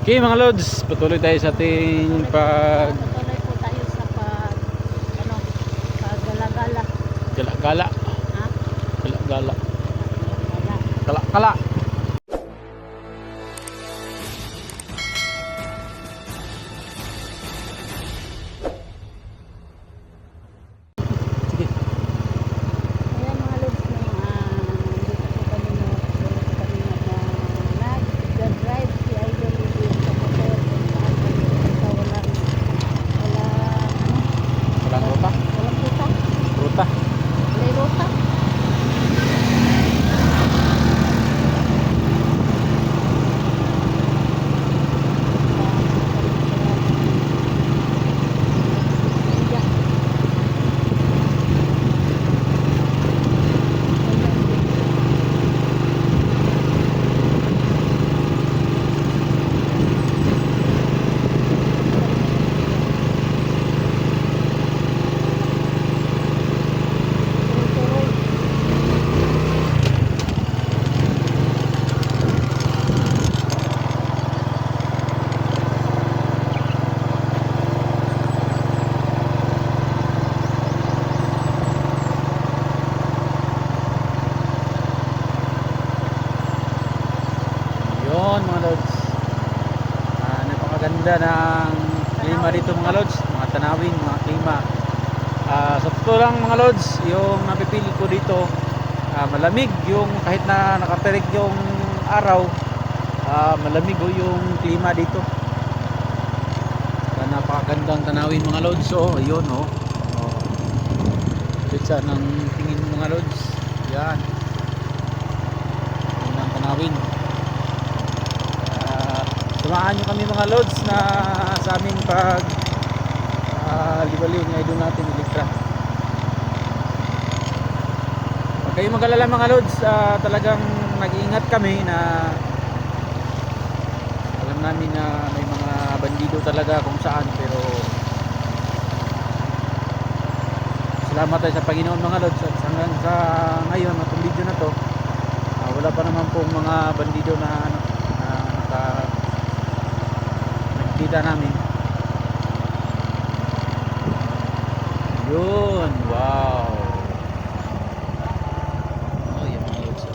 Okay mga lods, patuloy tayo sa ating Patuloy po tayo sa paggala-gala. gala-gala. Ha? Gala-gala. Gala. Kala-kala. Sige. Ayan mga lods, no, dito po kami nag-drive si Idol Lily sa motor kung saan kami pupunta. Walang ruta. Walang ruta. Ruta. May ruta. Yun mga lods. Napakaganda ng klima dito mga lods. Mga tanawin, mga klima. Sa totoo lang mga lods, yung napipili ko dito, malamig yung kahit na nakatirik yung araw, malamig yung klima dito. Napakagandang tanawin mga lods. So ayun pizza ng tingin mga lods. Yan. Yan ang tanawin. Samahan nyo kami mga lods na sa aming pag liwaliw ng idol natin Elektra. Huwag kayong mag-alala mga lods, talagang nag-iingat kami na alam namin na may mga bandido talaga kung saan, pero salamat tayo sa Panginoon mga lods, at hanggang sa ngayon itong video na to, wala pa naman pong mga bandido na nakita namin. Yun, wow. Oh, yung mga lods.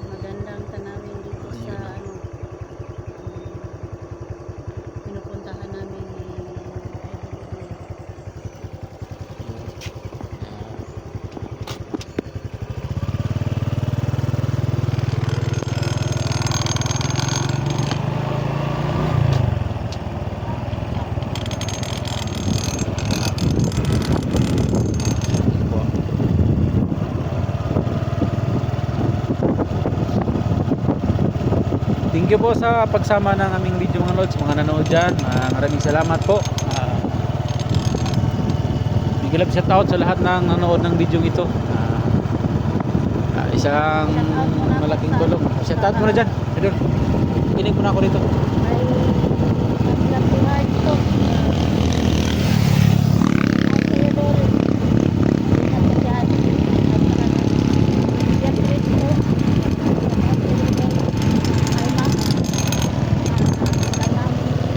Magandang tanawin dito sa pinupuntahan namin ni Idol Lily. Thank you po sa pagsama ng aming video mga lods, mga nanood dyan. Maraming salamat po. Big love shout out sa lahat ng nanood ng video ito. Isang malaking tulong. Shout out mo na dyan. Idol, kinig mo na ako dito. Ay, naglang buhay ito. Ay, Idol. Nagkakasyahan. Nagkakasyahan. Ay, ma'am. Kailangan ulit.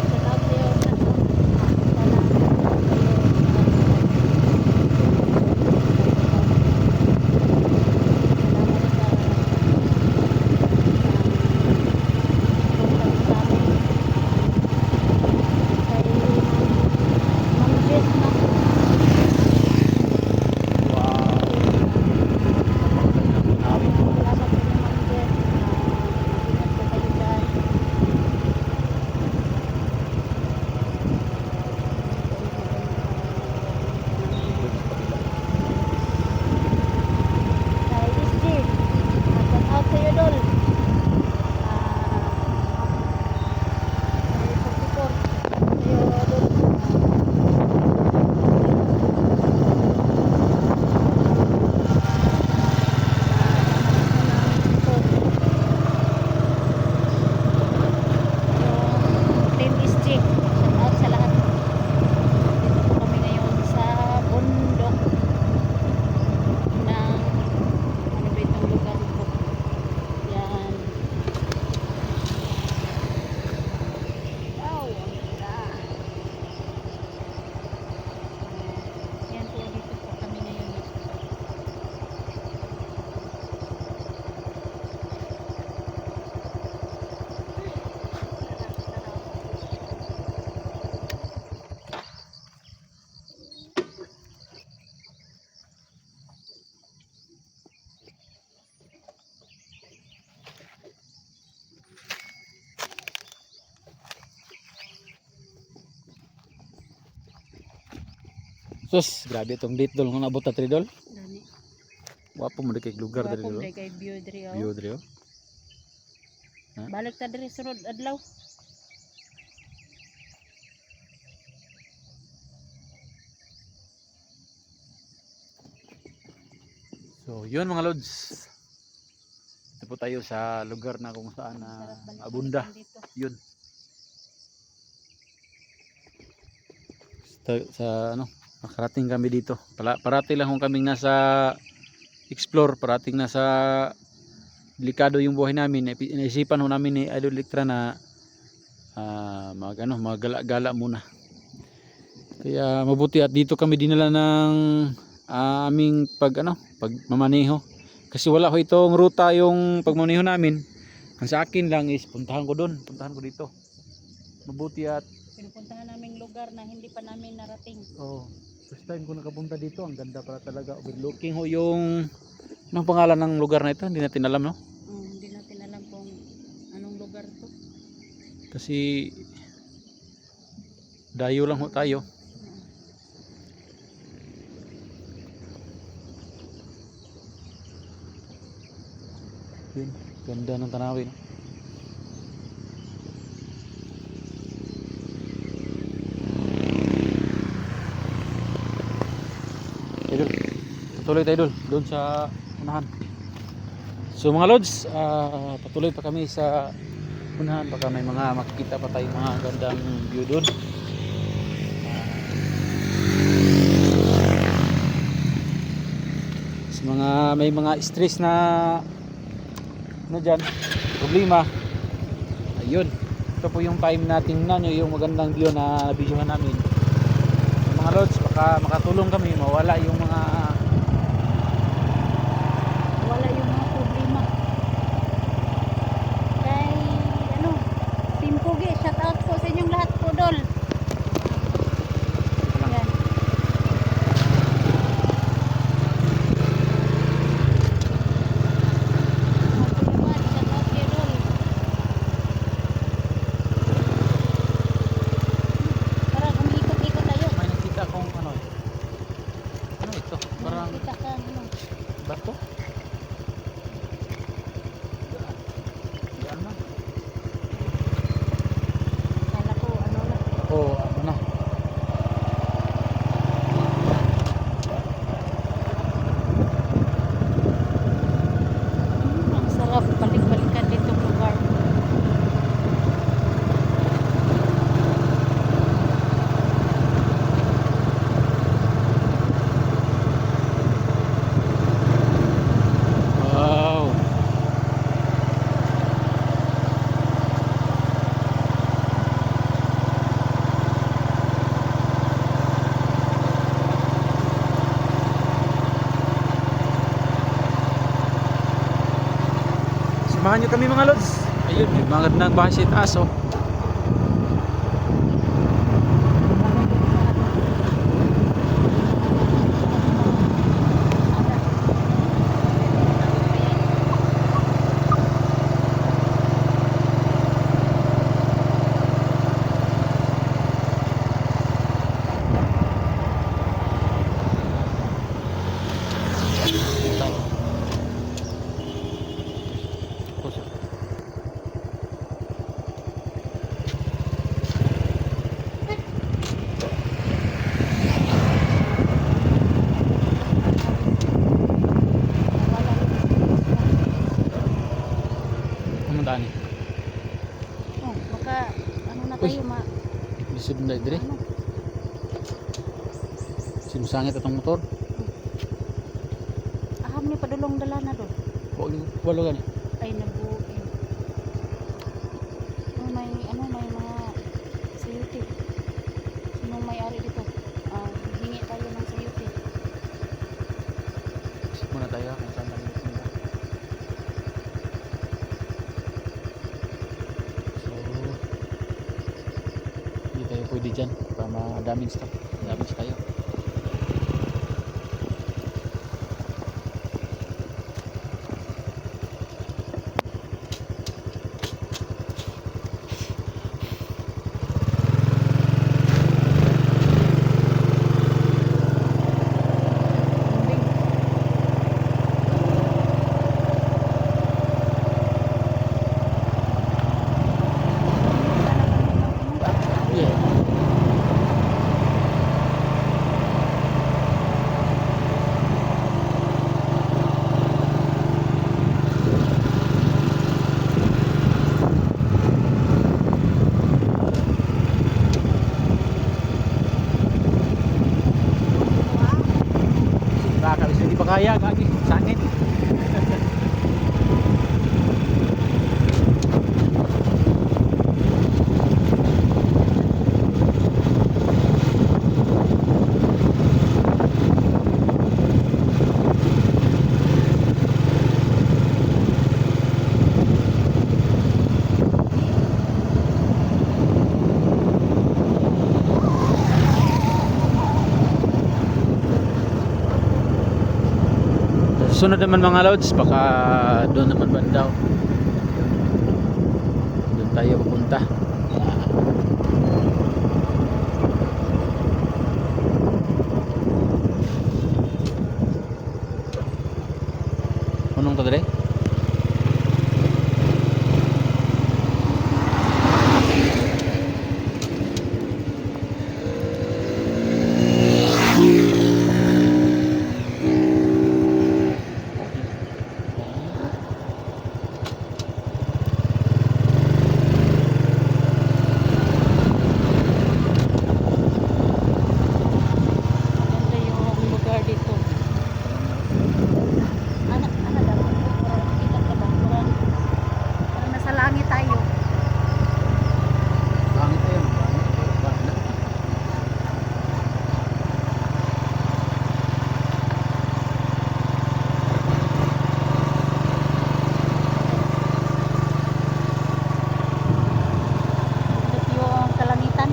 Shout out sa'yo. Sus, grabe itong date dol. Kung nabot na 3 dol. Gani. Wapo mo di kay lugar dali Wapong dol. day kay view diri oh. View diri oh. Balik ta diri sunod adlaw. So, yun mga lods. Ito po tayo sa lugar na kung saan na Sarap balik-balikan abunda. dito. Yun. Sa ano, nakarating kami dito. Parati lang kung kaming nasa explore, parating nasa delikado yung buhay namin. Inaisipan ho namin ni Idol Electra na magala-gala muna. Kaya mabuti at dito kami dinala ng aming pagmamaneho. Kasi wala ho itong ruta yung pagmamaneho namin. Ang sa akin lang is puntahan ko doon, puntahan ko dito. Mabuti at Pinupuntahan naming lugar na hindi pa namin narating. first time ko nakapunta dito. Ang ganda pala talaga. Overlooking ho yung anong pangalan ng lugar na ito? Hindi natin alam, no? Hindi natin alam kung anong lugar to. Kasi dayo lang ho tayo. Yun, ganda ng tanawin. Idol, patuloy tayo doon sa unahan. So mga lods, patuloy pa kami sa unahan. Baka may mga makikita pa tayong mga gandang view doon. Sa mga may mga stress na ano dyan, problema, ayun, ito po yung time natin na nyo yung magandang view na videohan namin. So, mga lods, baka makatulong kami mawala yung mga problema. Kay Team Pugi, shout out po sa inyong lahat po dol. Yan. Shout out kay dol. Para kumikot-ikot tayo. may nakita kong ano ito, parang Kita ka bato. Yan na. Kala ko na. Oo, ano na. Ang sarap balik-balikan dito lugar. Wow. Samahan nyo kami mga lods. Ayun, may mga gandang bahay sa itaas oh. Dani. Oh, baka na tayo Lisod na dire. ano? Sinusangit atong motor. Aham ni padulong dala na doon. Walo gani. Ay nabuin. May mga sayuti. Sinong may-ari dito? Hingi tayo ng sayuti. Isip muna tayo kung saan tayo pupunta. So, hindi tayo pwede dyan. Baka ma-damage to. Damage tayo. makakaya gagi sangit. Sunod naman mga lods, baka doon naman bandaw. Doon tayo pupunta. Anong to dire? Maganda yung lugar dito. Anak daw. Kita ka ba? Parang nasa langit tayo. Langit ayun. Ito yung kalangitan.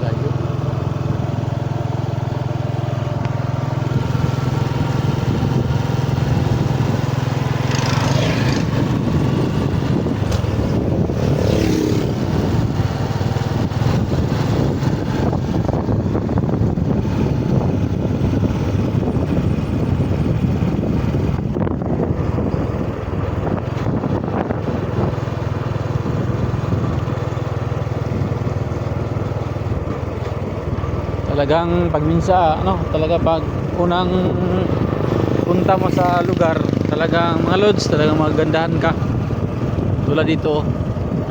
Layo. Talagang pagminsa talaga pag unang punta mo sa lugar, talagang mga lods, talagang magandahan ka. Tulad dito,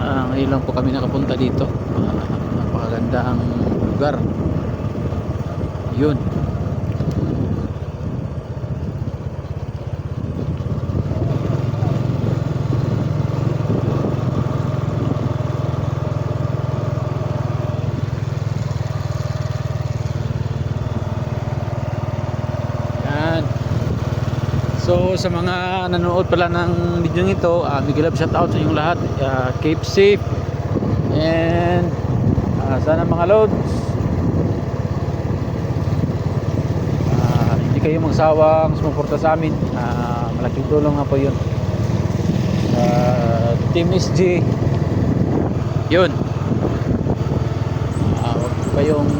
ngayon lang po kami nakapunta dito. Napakagandang lugar. Yun. Yan. So sa mga nanonood pala ng video ito, big love shout out sa inyong lahat. Keep safe and sana mga loads, hindi kayo magsawang sumuporta sa amin. Malaking tulong nga po yun. Team SG yun. Huwag kayong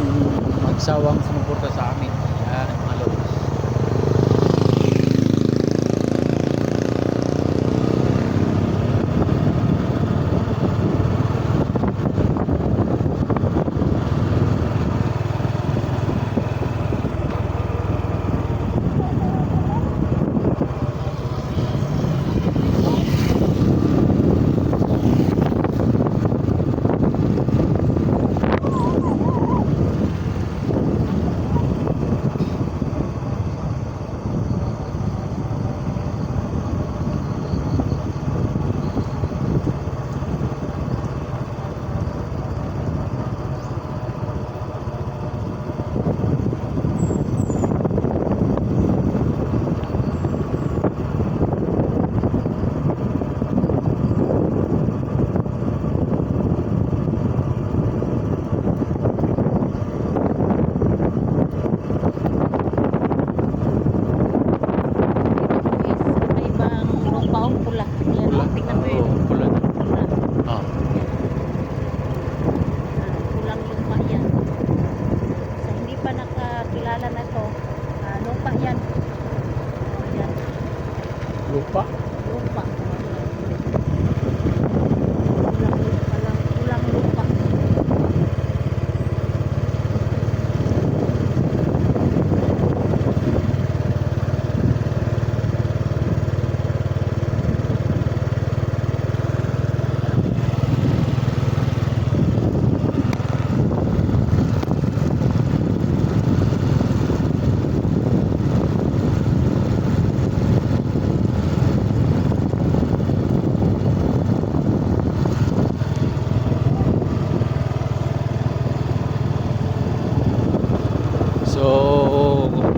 magsawang sumuporta sa amin. Mga loads.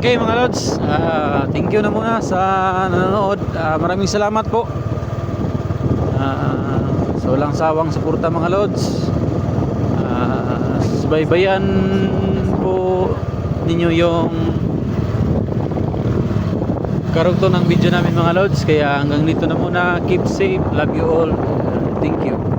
Okay mga lods, thank you na muna sa nanonood. Maraming salamat po. So walang sawang suporta mga lods. Subaybayan po ninyo yung karugtong ng video namin mga lods. Kaya hanggang dito na muna. Keep safe. Love you all. Thank you.